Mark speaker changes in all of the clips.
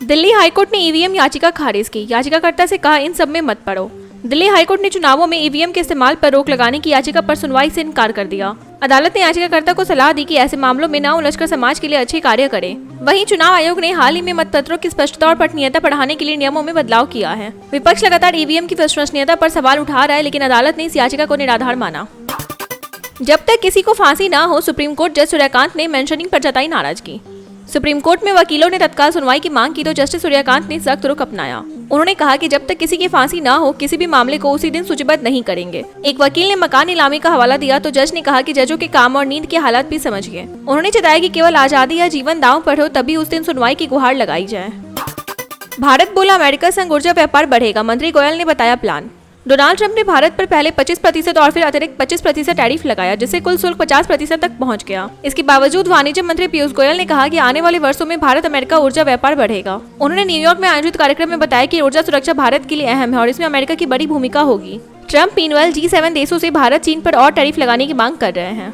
Speaker 1: Delhi high court ने EVM याचिका खारिज की। याचिकाकर्ता से कहा इन सब में मत पड़ो। दिल्ली हाईकोर्ट ने चुनावों में ईवीएम के इस्तेमाल पर रोक लगाने की याचिका पर सुनवाई से इनकार कर दिया। अदालत ने याचिकाकर्ता को सलाह दी कि ऐसे मामलों में न उलझकर समाज के लिए अच्छे कार्य करें। वहीं चुनाव आयोग ने हाल ही में मतपत्रों की स्पष्टता और पठनीयता बढ़ाने के लिए नियमों में बदलाव किया है। विपक्ष लगातार ईवीएम की विश्वसनीयता पर सवाल उठा रहा है, लेकिन अदालत ने इस याचिका को निराधार माना। जब तक किसी को फांसी न हो, सुप्रीम कोर्ट जज सूर्यकांत ने मेंशनिंग पर जताई नाराजगी। सुप्रीम कोर्ट में वकीलों ने तत्काल सुनवाई की मांग की तो जस्टिस सूर्यकांत ने सख्त रुख अपनाया। उन्होंने कहा कि जब तक किसी की फांसी न हो, किसी भी मामले को उसी दिन सूचीबद्ध नहीं करेंगे। एक वकील ने मकान नीलामी का हवाला दिया तो जज ने कहा कि जजों के काम और नींद के हालात भी समझिए। उन्होंने चेताया कि केवल आजादी या जीवन दांव पर हो तभी उस दिन सुनवाई की गुहार लगाई जाए। भारत बोला अमेरिका संग ऊर्जा व्यापार बढ़ेगा, मंत्री गोयल ने बताया प्लान। डोनाल्ड ट्रंप ने भारत पर पहले 25% और फिर अतिरिक्त 25% टैरिफ लगाया, जिससे कुल शुल्क 50% तक पहुंच गया। इसके बावजूद वाणिज्य मंत्री पीयूष गोयल ने कहा कि आने वाले वर्षों में भारत अमेरिका ऊर्जा व्यापार बढ़ेगा। उन्होंने न्यूयॉर्क में आयोजित कार्यक्रम में बताया कि ऊर्जा सुरक्षा भारत के लिए अहम है और इसमें अमेरिका की बड़ी भूमिका होगी। ट्रंप मीनवेल G7 देशों से भारत चीन पर और टैरिफ लगाने की मांग कर रहे हैं।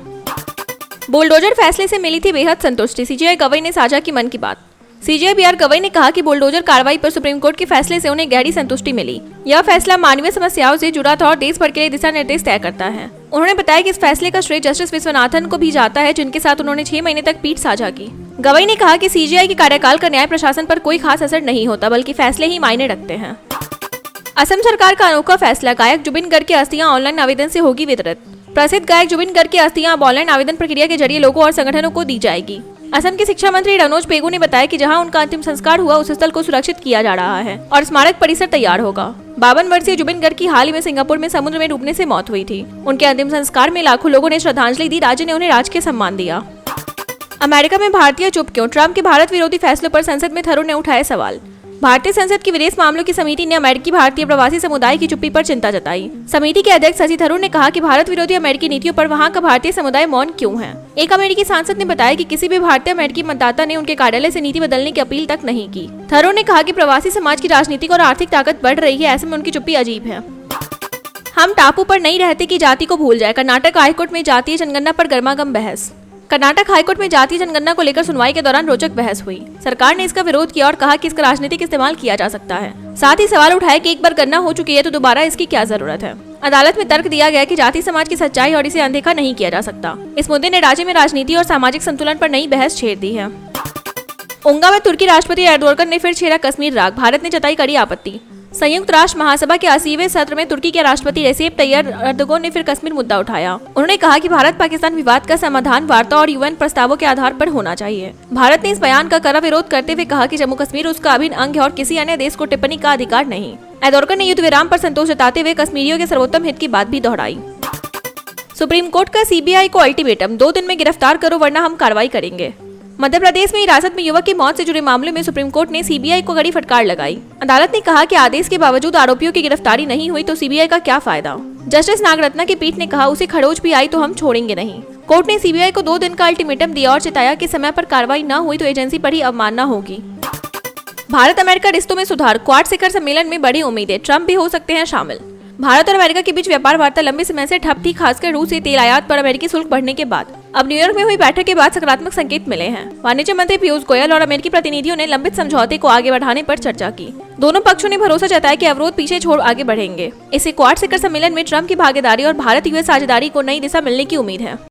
Speaker 1: बुलडोजर फैसले से मिली थी बेहद संतुष्टि, सीजेआई गवई ने साझा की मन की बात। सीजेआई BR गवई ने कहा कि बुलडोजर कार्रवाई पर सुप्रीम कोर्ट के फैसले से उन्हें गहरी संतुष्टि मिली। यह फैसला मानवीय समस्याओं से जुड़ा था और देश भर के लिए दिशा निर्देश तय करता है। उन्होंने बताया कि इस फैसले का श्रेय जस्टिस विश्वनाथन को भी जाता है, जिनके साथ उन्होंने 6 महीने तक पीठ साझा की। गवई ने कहा कि सीजेआई के कार्यकाल का न्याय प्रशासन पर कोई खास असर नहीं होता, बल्कि फैसले ही मायने रखते हैं। असम सरकार का अनोखा फैसला, गायक जुबिन गर्ग की अस्थियां ऑनलाइन आवेदन से होगी वितरित। प्रसिद्ध गायक जुबिन गर्ग की अस्थियां अब ऑनलाइन आवेदन प्रक्रिया के जरिए लोगों और संगठनों को दी जाएगी। असम के शिक्षा मंत्री रनोज पेगू ने बताया कि जहां उनका अंतिम संस्कार हुआ उस स्थल को सुरक्षित किया जा रहा है और स्मारक परिसर तैयार होगा। 52 वर्षीय जुबिन गर्ग की हाल ही में सिंगापुर में समुद्र में डूबने से मौत हुई थी। उनके अंतिम संस्कार में लाखों लोगों ने श्रद्धांजलि दी। राज्य ने उन्हें राजकीय सम्मान दिया। अमेरिका में भारतीय चुप क्यों, ट्रंप के भारत विरोधी फैसलों पर संसद में थरूर ने उठाए सवाल। भारतीय संसद की विदेश मामलों की समिति ने अमेरिकी भारतीय प्रवासी समुदाय की चुप्पी पर चिंता जताई। समिति के अध्यक्ष शशि थरूर ने कहा कि भारत विरोधी अमेरिकी नीतियों पर वहां का भारतीय समुदाय मौन क्यों है। एक अमेरिकी सांसद ने बताया कि किसी भी भारतीय अमेरिकी मतदाता ने उनके कार्यालय से नीति बदलने की अपील तक नहीं की। थरूर ने कहा कि प्रवासी समाज की राजनीतिक और आर्थिक ताकत बढ़ रही है, ऐसे में उनकी चुप्पी अजीब है। हम टापू पर नहीं रहते की जाति को भूल जाए, कर्नाटक हाईकोर्ट में जातीय जनगणना पर गर्मागर्म बहस। कर्नाटक हाईकोर्ट में जातीय जनगणना को लेकर सुनवाई के दौरान रोचक बहस हुई। सरकार ने इसका विरोध किया और कहा कि इसका राजनीतिक इस्तेमाल किया जा सकता है। साथ ही सवाल उठाया कि एक बार गणना हो चुकी है तो दोबारा इसकी क्या जरूरत है। अदालत में तर्क दिया गया कि जाति समाज की सच्चाई और इसे अनदेखा नहीं किया जा सकता। इस मुद्दे ने राज्य में राजनीति और सामाजिक संतुलन पर नई बहस छेड़ दी है। उंगा में तुर्की राष्ट्रपति एर्दोगन ने फिर छेड़ा कश्मीर राग, भारत ने जताई कड़ी आपत्ति। संयुक्त राष्ट्र महासभा के 80वें सत्र में तुर्की के राष्ट्रपति रेसेप तैयब एर्दोगन ने फिर कश्मीर मुद्दा उठाया। उन्होंने कहा कि भारत पाकिस्तान विवाद का समाधान वार्ता और UN प्रस्तावों के आधार पर होना चाहिए। भारत ने इस बयान का कड़ा विरोध करते हुए कहा कि जम्मू कश्मीर उसका अभिन्न अंग है और किसी अन्य देश को टिप्पणी का अधिकार नहीं। एर्दोगन ने युद्ध विराम पर संतोष जताते हुए कश्मीरियों के सर्वोत्तम हित की बात भी दोहराई। सुप्रीम कोर्ट का CBI को अल्टीमेटम, 2 दिन में गिरफ्तार करो वरना हम कार्रवाई करेंगे। मध्य प्रदेश में हिरासत में युवक की मौत से जुड़े मामले में सुप्रीम कोर्ट ने CBI को कड़ी फटकार लगाई। अदालत ने कहा कि आदेश के बावजूद आरोपियों की गिरफ्तारी नहीं हुई तो CBI का क्या फायदा। जस्टिस नागरत्ना की पीठ ने कहा उसे खरोच भी आई तो हम छोड़ेंगे नहीं। कोर्ट ने CBI को 2 दिन का अल्टीमेटम दिया और चेताया कि समय पर कार्रवाई न हुई तो एजेंसी पर ही अवमानना होगी। भारत अमेरिका रिश्तों में सुधार, क्वाड शिखर सम्मेलन में बड़ी उम्मीदें, ट्रंप भी हो सकते हैं शामिल। भारत और अमेरिका के बीच व्यापार वार्ता लंबे समय से ठप थी, खासकर रूस से तेल आयात पर अमेरिकी शुल्क बढ़ने के बाद। अब न्यूयॉर्क में हुई बैठक के बाद सकारात्मक संकेत मिले हैं। वाणिज्य मंत्री पीयूष गोयल और अमेरिकी प्रतिनिधियों ने लंबित समझौते को आगे बढ़ाने पर चर्चा की। दोनों पक्षों ने भरोसा जताया कि अवरोध पीछे छोड़ आगे बढ़ेंगे। इससे क्वाड शिखर सम्मेलन में ट्रंप की भागीदारी और भारत US साझेदारी को नई दिशा मिलने की उम्मीद है।